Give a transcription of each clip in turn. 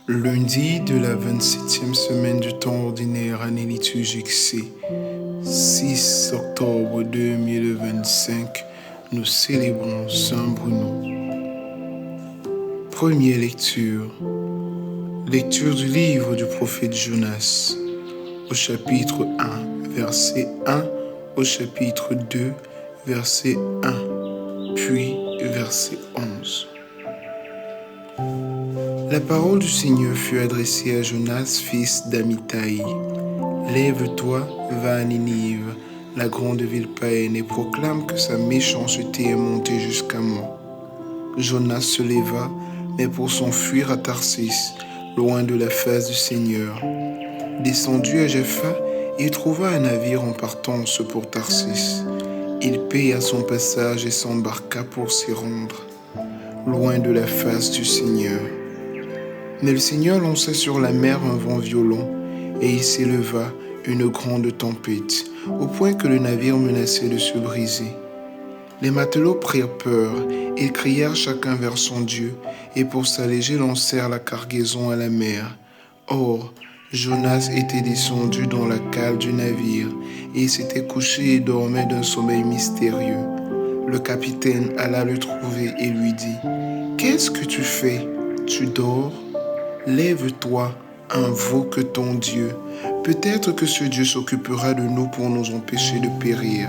Lundi de la 27e semaine du temps ordinaire, année liturgique C, 6 octobre 2025, nous célébrons Saint Bruno. Première lecture. Lecture du livre du prophète Jonas, au chapitre 1, verset 1, au chapitre 2, verset 1, puis verset 11. La parole du Seigneur fut adressée à Jonas, fils d'Amittai. Lève-toi, va à Ninive, la grande ville païenne, et proclame que sa méchanceté est montée jusqu'à moi. Jonas se leva, mais pour s'enfuir à Tarsis, loin de la face du Seigneur. Descendu à Jaffa, il trouva un navire en partance pour Tarsis. Il paya son passage et s'embarqua pour s'y rendre, loin de la face du Seigneur. Mais le Seigneur lança sur la mer un vent violent, et il s'éleva une grande tempête, au point que le navire menaçait de se briser. Les matelots prirent peur, ils crièrent chacun vers son Dieu, et pour s'alléger lancèrent la cargaison à la mer. Or, Jonas était descendu dans la cale du navire, et il s'était couché et dormait d'un sommeil mystérieux. Le capitaine alla le trouver et lui dit : « Qu'est-ce que tu fais ? Tu dors ? Lève-toi, invoque ton Dieu. Peut-être que ce Dieu s'occupera de nous pour nous empêcher de périr. »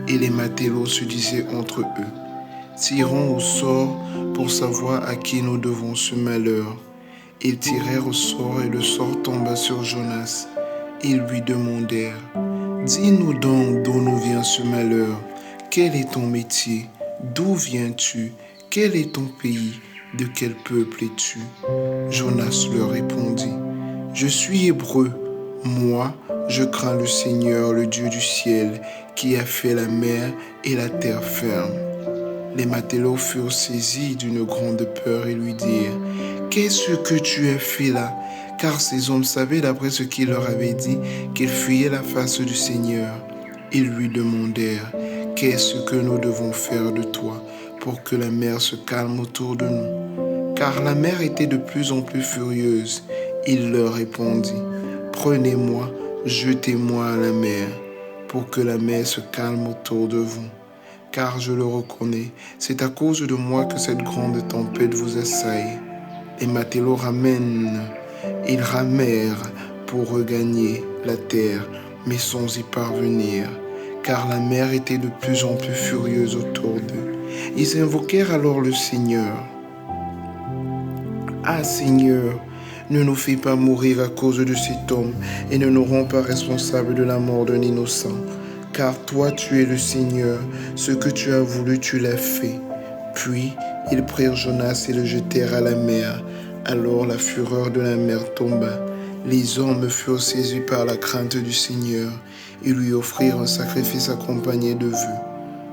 Et les matelots se disaient entre eux : « Tirons au sort pour savoir à qui nous devons ce malheur. » Ils tirèrent au sort et le sort tomba sur Jonas. Ils lui demandèrent : « Dis-nous donc d'où nous vient ce malheur. Quel est ton métier ? D'où viens-tu ? Quel est ton pays ? De quel peuple es-tu ? » Jonas leur répondit : « Je suis hébreu. Moi, je crains le Seigneur, le Dieu du ciel, qui a fait la mer et la terre ferme. » Les matelots furent saisis d'une grande peur et lui dirent : « Qu'est-ce que tu as fait là ? » Car ces hommes savaient, d'après ce qu'il leur avait dit, qu'ils fuyaient la face du Seigneur. Ils lui demandèrent : « Qu'est-ce que nous devons faire de toi pour que la mer se calme autour de nous ? » Car la mer était de plus en plus furieuse. Il leur répondit : « Prenez-moi, jetez-moi à la mer, pour que la mer se calme autour de vous. Car je le reconnais, c'est à cause de moi que cette grande tempête vous assaille. » Les matelots ils ramèrent pour regagner la terre, mais sans y parvenir, car la mer était de plus en plus furieuse autour d'eux. Ils invoquèrent alors le Seigneur. « Ah Seigneur, ne nous fais pas mourir à cause de cet homme et ne nous rends pas responsables de la mort d'un innocent. Car toi tu es le Seigneur, ce que tu as voulu tu l'as fait. » Puis ils prirent Jonas et le jetèrent à la mer. Alors la fureur de la mer tomba. Les hommes furent saisis par la crainte du Seigneur et lui offrirent un sacrifice accompagné de vœux.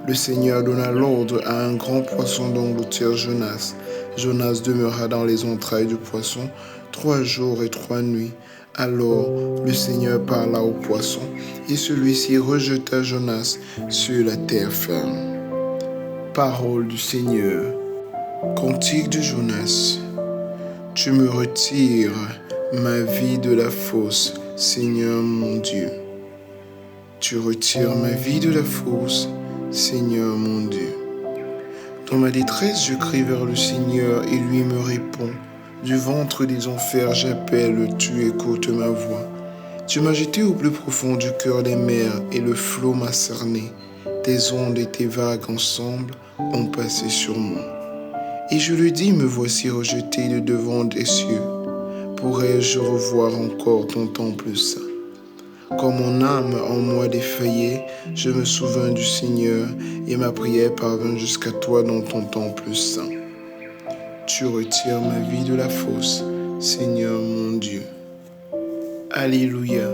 Le Seigneur donna l'ordre à un grand poisson d'engloutir Jonas. Jonas demeura dans les entrailles du poisson 3 jours et 3 nuits. Alors le Seigneur parla au poisson, et celui-ci rejeta Jonas sur la terre ferme. Parole du Seigneur. Cantique de Jonas. Tu me retires ma vie de la fosse, Seigneur mon Dieu. Tu retires ma vie de la fosse, Seigneur mon Dieu. Dans ma détresse, je crie vers le Seigneur et lui me répond. Du ventre des enfers, j'appelle, tu écoutes ma voix. Tu m'as jeté au plus profond du cœur des mers et le flot m'a cerné. Tes ondes et tes vagues ensemble ont passé sur moi. Et je le dis, me voici rejeté de devant des cieux. Pourrais-je revoir encore ton temple saint ? Quand mon âme en moi défaillait, je me souvins du Seigneur et ma prière parvint jusqu'à toi dans ton temple saint. Tu retires ma vie de la fosse, Seigneur mon Dieu. Alléluia.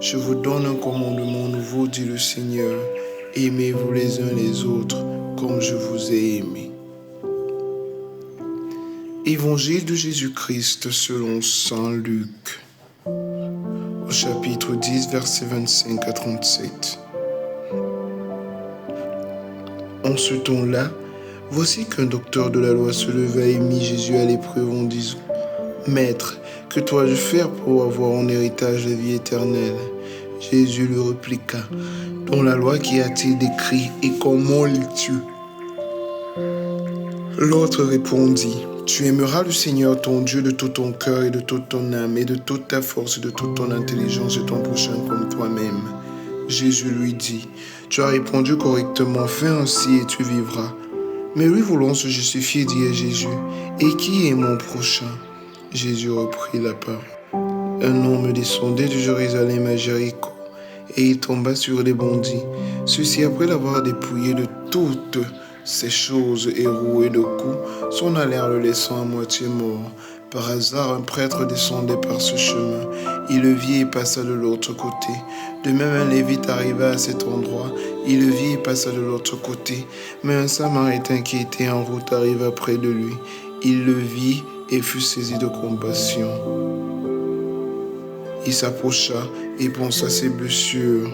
Je vous donne un commandement nouveau, dit le Seigneur. Aimez-vous les uns les autres comme je vous ai aimés. Évangile de Jésus-Christ selon saint Luc. Au chapitre 10, versets 25 à 37. En ce temps-là, voici qu'un docteur de la loi se leva et mit Jésus à l'épreuve en disant : Maître, que dois-je faire pour avoir en héritage la vie éternelle? Jésus lui répliqua, dans la loi qu'y a-t-il décrit et comment lis-tu? L'autre répondit, tu aimeras le Seigneur ton Dieu de tout ton cœur et de toute ton âme et de toute ta force et de toute ton intelligence et ton prochain comme toi-même. Jésus lui dit, tu as répondu correctement, fais ainsi et tu vivras. Mais lui voulant se justifier, dit à Jésus, et qui est mon prochain? Jésus reprit la parole. Un homme descendait de Jérusalem à Jéricho, et il tomba sur les bandits. Ceux-ci, après l'avoir dépouillé de toutes ces choses et roué de coups, s'en allèrent le laissant à moitié mort. Par hasard, un prêtre descendait par ce chemin. Il le vit et passa de l'autre côté. De même, un lévite arriva à cet endroit. Il le vit et passa de l'autre côté. Mais un samaritain qui était en route arriva près de lui. Il le vit et fut saisi de compassion. Il s'approcha et ponça ses blessures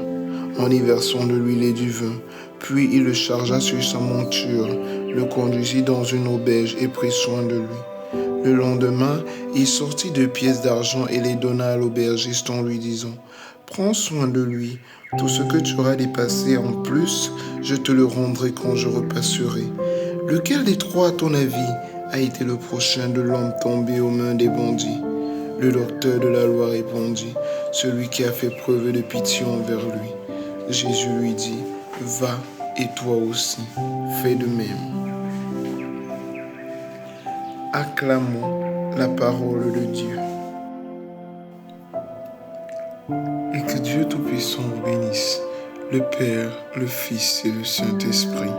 en y versant de l'huile et du vin. Puis il le chargea sur sa monture, le conduisit dans une auberge et prit soin de lui. Le lendemain, il sortit 2 pièces d'argent et les donna à l'aubergiste en lui disant, « Prends soin de lui. Tout ce que tu auras dépassé en plus, je te le rendrai quand je repasserai. » Lequel des trois, à ton avis, a été le prochain de l'homme tombé aux mains des bandits? Le docteur de la loi répondit, « Celui qui a fait preuve de pitié envers lui. » Jésus lui dit, « Va et toi aussi, fais de même. » Acclamons la parole de Dieu. Et que Dieu Tout-Puissant vous bénisse, le Père, le Fils et le Saint-Esprit.